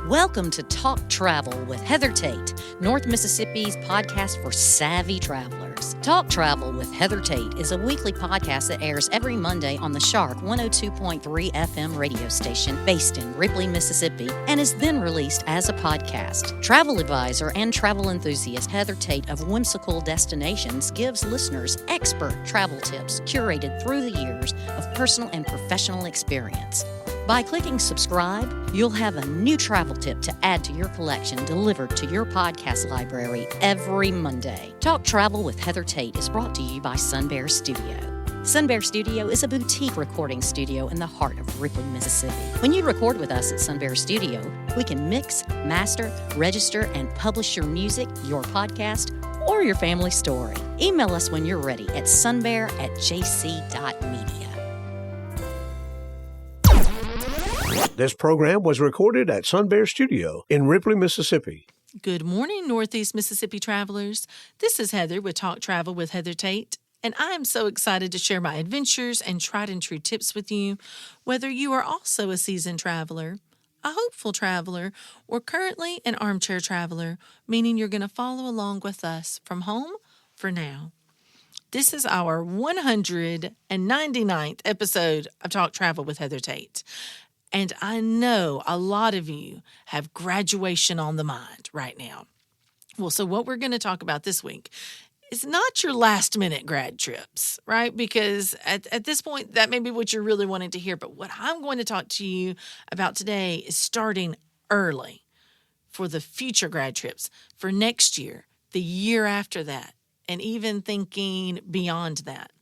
Welcome to Talk Travel with Heather Tate, North Mississippi's podcast for savvy travelers. Talk Travel with Heather Tate is a weekly podcast that airs every Monday on the Shark 102.3 FM radio station based in Ripley, Mississippi, and is then released as a podcast. Travel advisor and travel enthusiast Heather Tate of Whimsical Destinations gives listeners expert travel tips curated through the years of personal and professional experience. By clicking subscribe, you'll have a new travel tip to add to your collection delivered to your podcast library every Monday. Talk Travel with Heather Tate is brought to you by Sun Bear Studio. Sun Bear Studio is a boutique recording studio in the heart of Ripley, Mississippi. When you record with us at Sun Bear Studio, we can mix, master, register, and publish your music, your podcast, or your family story. Email us when you're ready at sunbear@jc.media. This program was recorded at Sun Bear Studio in Ripley, Mississippi. Good morning, Northeast Mississippi travelers. This is Heather with Talk Travel with Heather Tate, and I am so excited to share my adventures and tried and true tips with you, whether you are also a seasoned traveler, a hopeful traveler, or currently an armchair traveler, meaning you're going to follow along with us from home for now. This is our 199th episode of Talk Travel with Heather Tate. And I know a lot of you have graduation on the mind right now. Well, so what we're going to talk about this week is not your last-minute grad trips, right? Because at this point, that may be what you're really wanting to hear. But what I'm going to talk to you about today is starting early for the future grad trips for next year, the year after that, and even thinking beyond that.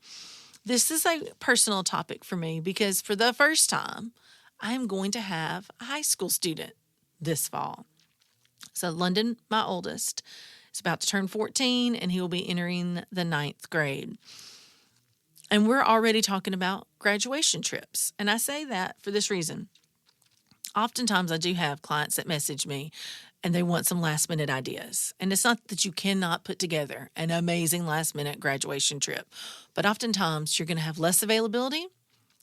This is a personal topic for me because for the first time, I'm going to have a high school student this fall. So London, my oldest, is about to turn 14, and he will be entering the 9th grade. And we're already talking about graduation trips. And I say that for this reason. Oftentimes I do have clients that message me, and they want some last-minute ideas. And it's not that you cannot put together an amazing last-minute graduation trip, but oftentimes you're going to have less availability.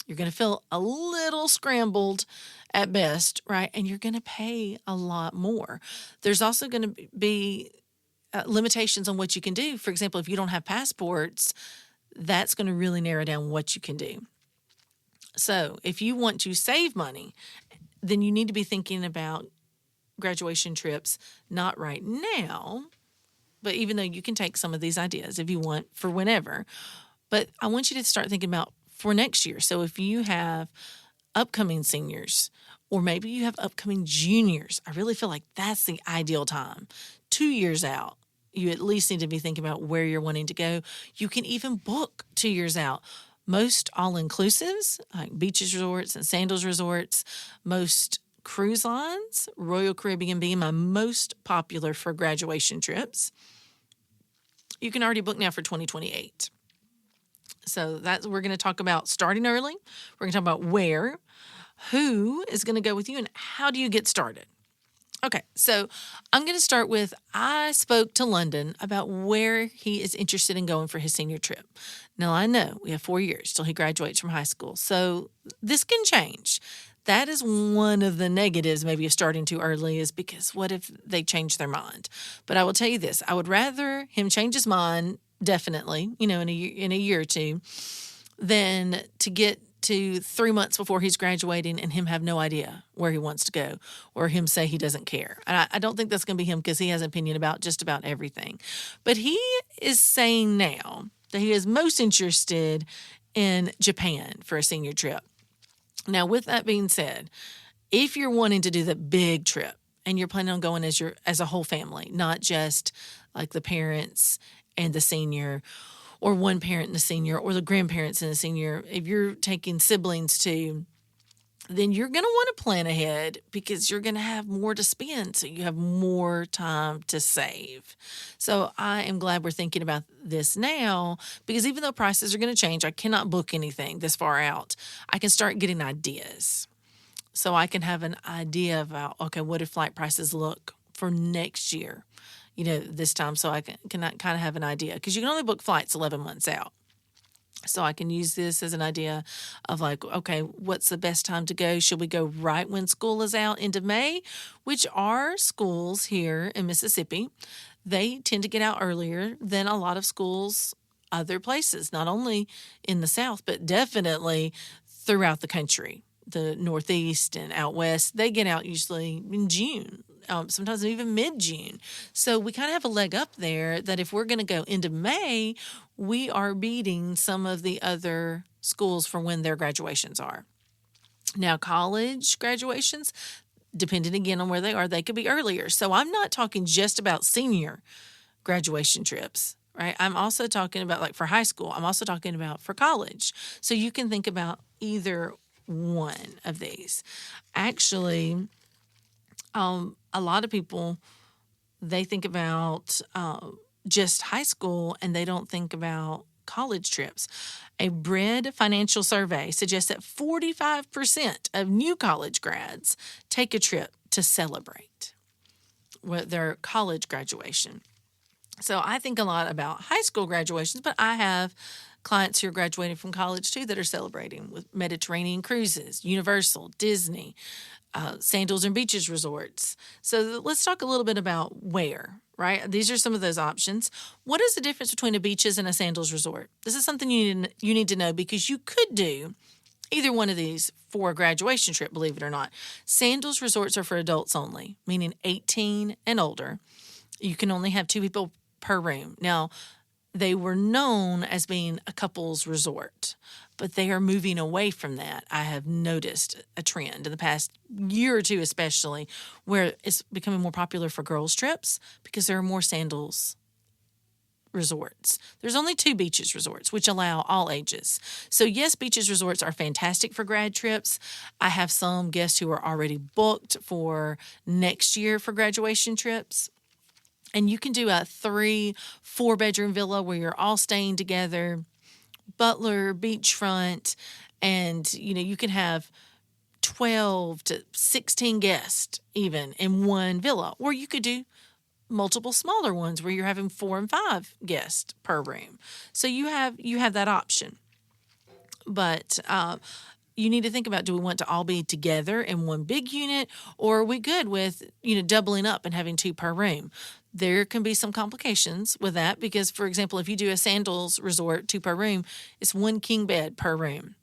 You're going to feel a little scrambled at best, right? And you're going to pay a lot more. There's also going to be limitations on what you can do. For example, if you don't have passports, that's going to really narrow down what you can do. So if you want to save money, then you need to be thinking about graduation trips, not right now, but even though you can take some of these ideas if you want for whenever. But I want you to start thinking about for next year. So if you have upcoming seniors, or maybe you have upcoming juniors, I really feel like that's the ideal time. 2 years out, you at least need to be thinking about where you're wanting to go. You can even book 2 years out. Most all-inclusives, like beaches resorts and sandals resorts, most cruise lines, Royal Caribbean being my most popular for graduation trips, you can already book now for 2028. So we're going to talk about starting early. We're going to talk about where, who is going to go with you, and how do you get started. Okay, so I'm going to start with I spoke to London about where he is interested in going for his senior trip. Now, I know we have 4 years till he graduates from high school, so this can change. That is one of the negatives maybe of starting too early is because what if they change their mind? But I will tell you this, I would rather him change his mind definitely, in a year or two, than to get to 3 months before he's graduating and him have no idea where he wants to go or him say he doesn't care. And I don't think that's going to be him because he has an opinion about just about everything. But he is saying now that he is most interested in Japan for a senior trip. Now, with that being said, if you're wanting to do the big trip and you're planning on going as a whole family, not just like the parents and the senior, or one parent and the senior, or the grandparents and the senior, if you're taking siblings too, then you're going to want to plan ahead because you're going to have more to spend, so you have more time to save. So I am glad we're thinking about this now because even though prices are going to change, I cannot book anything this far out. I can start getting ideas. So I can have an idea about, okay, what do flight prices look for next year? This time, so I can kind of have an idea because you can only book flights 11 months out. So I can use this as an idea of like, okay, what's the best time to go? Should we go right when school is out into May, which are schools here in Mississippi? They tend to get out earlier than a lot of schools other places, not only in the South, but definitely throughout the country. The Northeast and out West, they get out usually in June, sometimes even mid-June. So we kind of have a leg up there that if we're going to go into May, we are beating some of the other schools for when their graduations are. Now, college graduations, depending again on where they are, they could be earlier. So I'm not talking just about senior graduation trips, right? I'm also talking about like for high school. I'm also talking about for college. So you can think about either one of these. Actually, a lot of people, they think about just high school and they don't think about college trips. A Bread financial survey suggests that 45% of new college grads take a trip to celebrate their college graduation. So I think a lot about high school graduations, but I have clients who are graduating from college too that are celebrating with Mediterranean cruises, Universal, Disney, Sandals and Beaches resorts. So let's talk a little bit about where, right? These are some of those options. What is the difference between a beaches and a Sandals resort? This is something you need to know because you could do either one of these for a graduation trip, believe it or not. Sandals resorts are for adults only, meaning 18 and older. You can only have 2 people per room. Now, they were known as being a couples resort, but they are moving away from that. I have noticed a trend in the past year or two especially where it's becoming more popular for girls' trips because there are more Sandals resorts. There's only 2 beaches resorts, which allow all ages. So yes, beaches resorts are fantastic for grad trips. I have some guests who are already booked for next year for graduation trips. And you can do a 3-4 bedroom villa where you're all staying together, butler, beachfront, and you can have 12 to 16 guests even in one villa. Or you could do multiple smaller ones where you're having 4 and 5 guests per room. So you have that option. But you need to think about, do we want to all be together in one big unit, or are we good with doubling up and having 2 per room? There can be some complications with that because, for example, if you do a Sandals resort 2 per room, it's 1 king bed per room.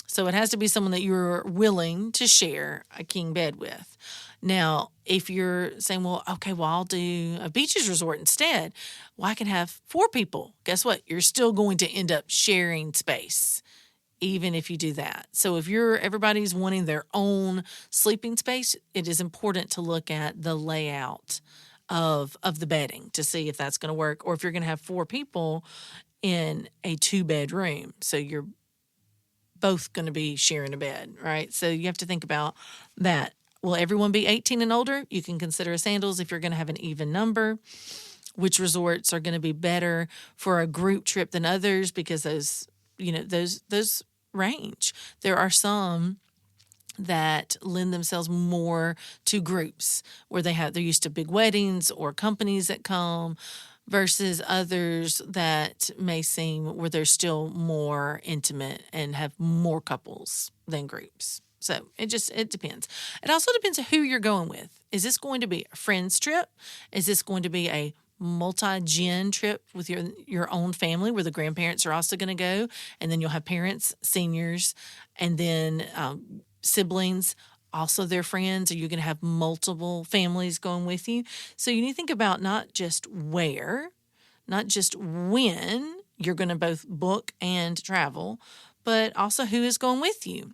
So it has to be someone that you're willing to share a king bed with. Now, if you're saying, I'll do a beaches resort instead, I can have 4 people. Guess what? You're still going to end up sharing space, even if you do that. So if everybody's wanting their own sleeping space, it is important to look at the layout of the bedding to see if that's going to work, or if you're going to have 4 people in a 2-bedroom. So you're both going to be sharing a bed, right? So you have to think about that. Will everyone be 18 and older? You can consider a Sandals if you're going to have an even number. Which resorts are going to be better for a group trip than others because those range. There are some that lend themselves more to groups where they're used to big weddings or companies that come versus others that may seem where they're still more intimate and have more couples than groups. So it depends. It also depends on who you're going with. Is this going to be a friend's trip? Is this going to be a multi-gen trip with your own family where the grandparents are also going to go, and then you'll have parents, seniors, and then siblings, also their friends? Are you going to have multiple families going with you? So you need to think about not just where, not just when you're going to both book and travel, but also who is going with you.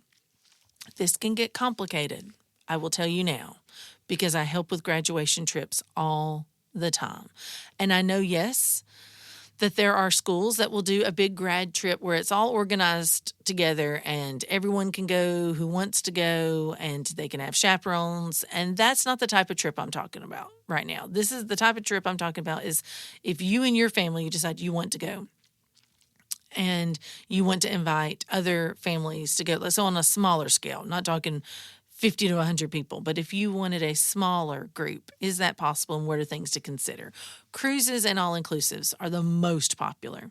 This can get complicated, I will tell you now, because I help with graduation trips all the time. And I know, yes, that there are schools that will do a big grad trip where it's all organized together and everyone can go who wants to go and they can have chaperones. And that's not the type of trip I'm talking about right now. This is the type of trip I'm talking about is if you and your family, you decide you want to go and you want to invite other families to go. So on a smaller scale, not talking 50 to 100 people. But if you wanted a smaller group, is that possible, and what are things to consider? Cruises and all-inclusives are the most popular.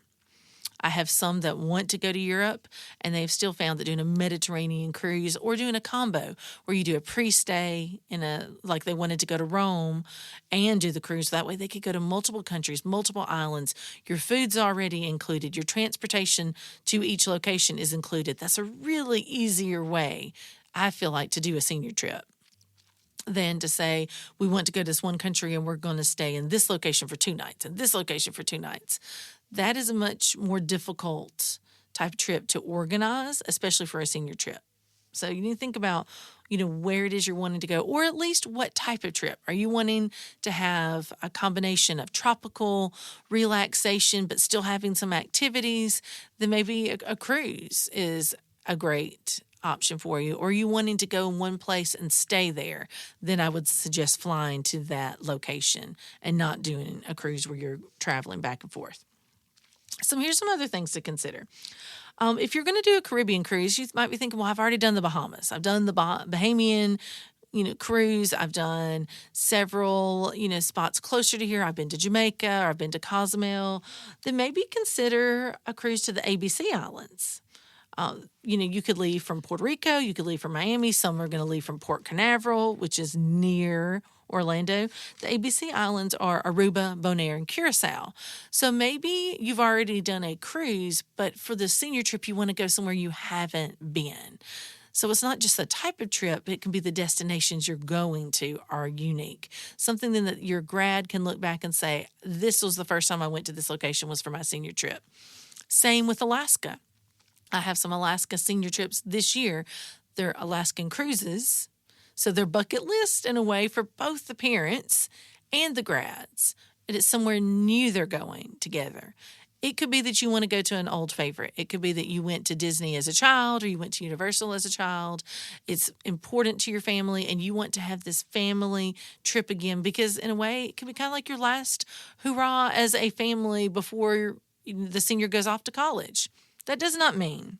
I have some that want to go to Europe, and they've still found that doing a Mediterranean cruise or doing a combo where you do a pre-stay like they wanted to go to Rome and do the cruise. That way they could go to multiple countries, multiple islands. Your food's already included. Your transportation to each location is included. That's a really easier way, I feel like, to do a senior trip than to say, we want to go to this one country and we're going to stay in this location for 2 nights and this location for 2 nights. That is a much more difficult type of trip to organize, especially for a senior trip. So you need to think about, where it is you're wanting to go, or at least what type of trip. Are you wanting to have a combination of tropical relaxation but still having some activities? Then maybe a cruise is a great option for you. Or are you wanting to go in one place and stay there? Then I would suggest flying to that location and not doing a cruise where you're traveling back and forth. So here's some other things to consider. If you're going to do a Caribbean cruise, you might be thinking, well, I've already done the Bahamas. I've done the Bahamian cruise. I've done several, spots closer to here. I've been to Jamaica, or I've been to Cozumel. Then maybe consider a cruise to the ABC Islands. You could leave from Puerto Rico, you could leave from Miami. Some are going to leave from Port Canaveral, which is near Orlando. The ABC Islands are Aruba, Bonaire, and Curacao. So maybe you've already done a cruise, but for the senior trip, you want to go somewhere you haven't been. So it's not just the type of trip, it can be the destinations you're going to are unique. Something then that your grad can look back and say, this was the first time I went to this location was for my senior trip. Same with Alaska. I have some Alaska senior trips this year. They're Alaskan cruises. So they're bucket list in a way for both the parents and the grads. And it's somewhere new they're going together. It could be that you want to go to an old favorite. It could be that you went to Disney as a child or you went to Universal as a child. It's important to your family and you want to have this family trip again because in a way it can be kind of like your last hurrah as a family before the senior goes off to college. That does not mean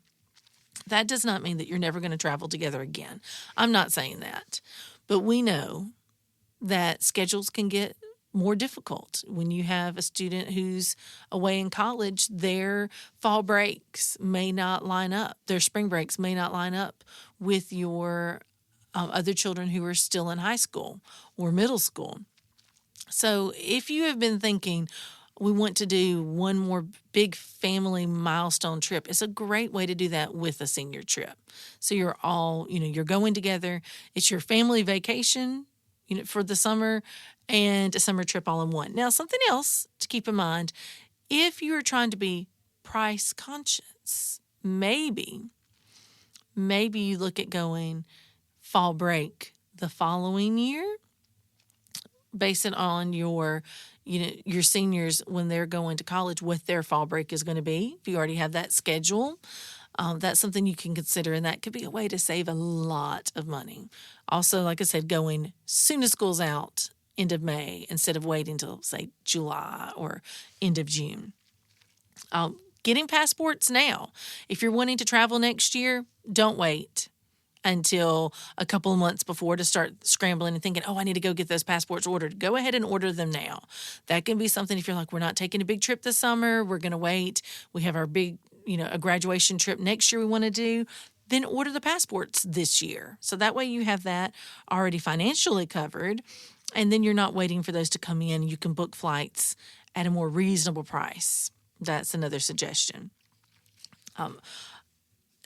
that you're never going to travel together again. I'm not saying that. But we know that schedules can get more difficult when you have a student who's away in college. Their fall breaks may not line up. Their spring breaks may not line up with your other children who are still in high school or middle school. So if you have been thinking, we want to do one more big family milestone trip, it's a great way to do that with a senior trip. So you're all, you're going together. It's your family vacation, for the summer and a summer trip all in one. Now, something else to keep in mind, if you're trying to be price conscious, maybe you look at going fall break the following year, base it on your seniors when they're going to college, what their fall break is going to be. If you already have that schedule, that's something you can consider, and that could be a way to save a lot of money. Also, like I said, going soon as school's out, end of May, instead of waiting till, say, July or end of June. Getting passports now. If you're wanting to travel next year, don't wait until a couple of months before to start scrambling and thinking, I need to go get those passports ordered. Go ahead and order them now. That can be something if you're like, we're not taking a big trip this summer, we're going to wait. We have our big, a graduation trip next year we want to do. Then order the passports this year. So that way you have that already financially covered. And then you're not waiting for those to come in. You can book flights at a more reasonable price. That's another suggestion.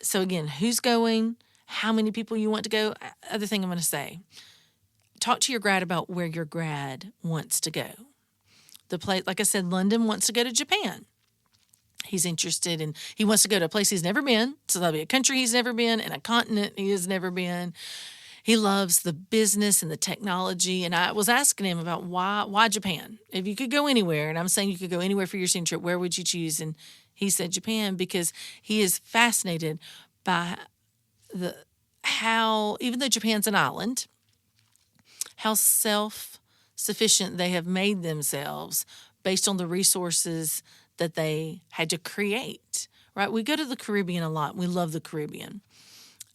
So again, who's going? How many people you want to go? Other thing I'm going to say, talk to your grad about where your grad wants to go. The place, like I said, London wants to go to Japan. He's interested in, he wants to go to a place he's never been. So that'll be a country he's never been and a continent he has never been. He loves the business and the technology. And I was asking him about why Japan? If you could go anywhere, and I'm saying you could go anywhere for your senior trip, where would you choose? And he said Japan because he is fascinated by how, even though Japan's an island, how self-sufficient they have made themselves based on the resources that they had to create, right? We go to the Caribbean a lot. We love the Caribbean.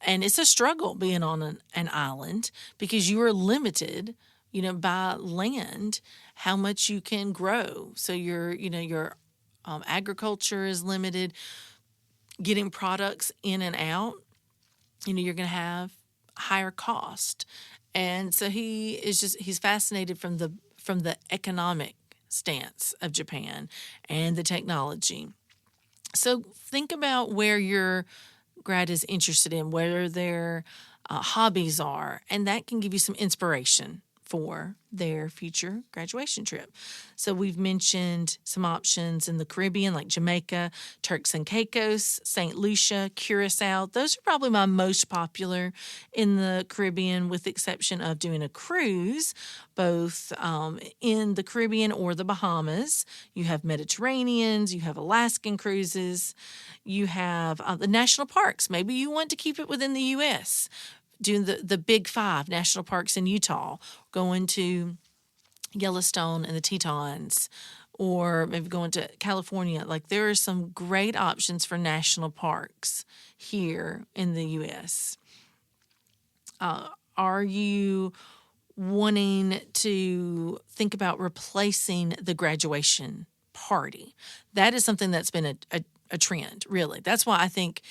And it's a struggle being on an island because you are limited, by land, how much you can grow. So your Agriculture is limited. Getting products in and out, you're going to have higher cost. And so he's fascinated from the economic stance of Japan and the technology. So think about where your grad is interested in, where their hobbies are, and that can give you some inspiration for their future graduation trip. So we've mentioned some options in the Caribbean like Jamaica, Turks and Caicos, St. Lucia, Curacao. Those are probably my most popular in the Caribbean, with the exception of doing a cruise, both in the Caribbean or the Bahamas. You have Mediterraneans, you have Alaskan cruises, you have the national parks. Maybe you want to keep it within the U.S., doing the big 5 national parks in Utah, going to Yellowstone and the Tetons, or maybe going to California. Like, there are some great options for national parks here in the U.S. Are you wanting to think about replacing the graduation party? That is something that's been a trend, really. That's why I think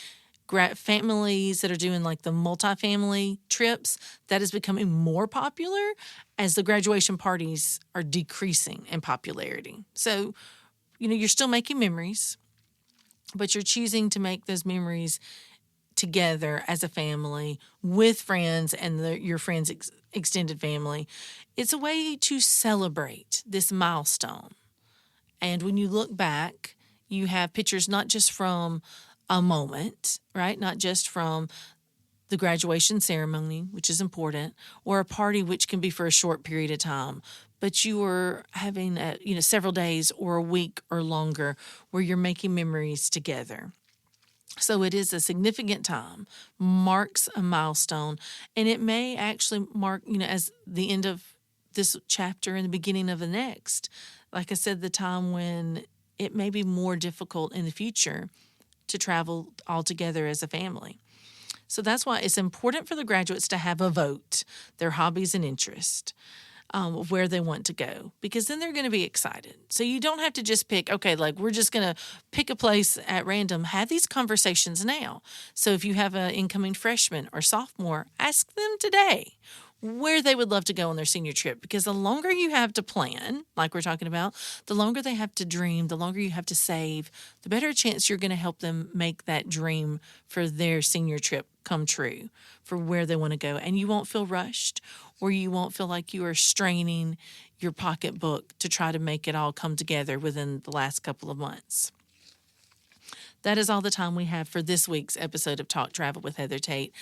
families that are doing like the multifamily trips, that is becoming more popular as the graduation parties are decreasing in popularity. So, you're still making memories, but you're choosing to make those memories together as a family with friends and your friends' extended family. It's a way to celebrate this milestone. And when you look back, you have pictures not just from a moment, right? Not just from the graduation ceremony, which is important, or a party, which can be for a short period of time, but you are having several days or a week or longer where you're making memories together. So it is a significant time, marks a milestone, and it may actually mark, as the end of this chapter and the beginning of the next. Like I said, the time when it may be more difficult in the future to travel all together as a family. So that's why it's important for the graduates to have a vote, their hobbies and interests, of where they want to go, because then they're going to be excited. So you don't have to just pick, okay, like we're just going to pick a place at random. Have these conversations now. So if you have an incoming freshman or sophomore, ask them today where they would love to go on their senior trip, because the longer you have to plan, like we're talking about, the longer they have to dream, the longer you have to save, the better chance you're going to help them make that dream for their senior trip come true, for where they want to go. And you won't feel rushed, or you won't feel like you are straining your pocketbook to try to make it all come together within the last couple of months. That is all the time we have for this week's episode of Talk Travel with Heather Tate.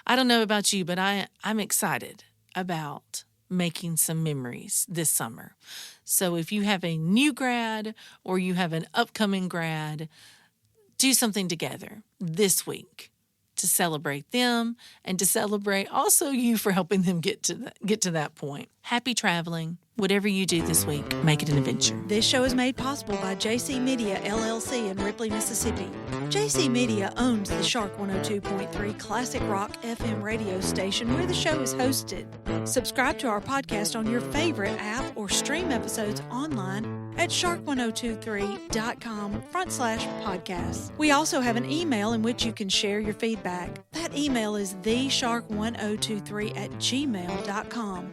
I don't know about you, but I'm excited about making some memories this summer. So if you have a new grad or you have an upcoming grad, do something together this week to celebrate them and to celebrate also you for helping them get to that point. Happy traveling. Whatever you do this week, make it an adventure. This show is made possible by JC Media, LLC in Ripley, Mississippi. JC Media owns the Shark 102.3 Classic Rock FM radio station where the show is hosted. Subscribe to our podcast on your favorite app or stream episodes online at shark1023.com/podcast. We also have an email in which you can share your feedback. That email is theshark1023@gmail.com.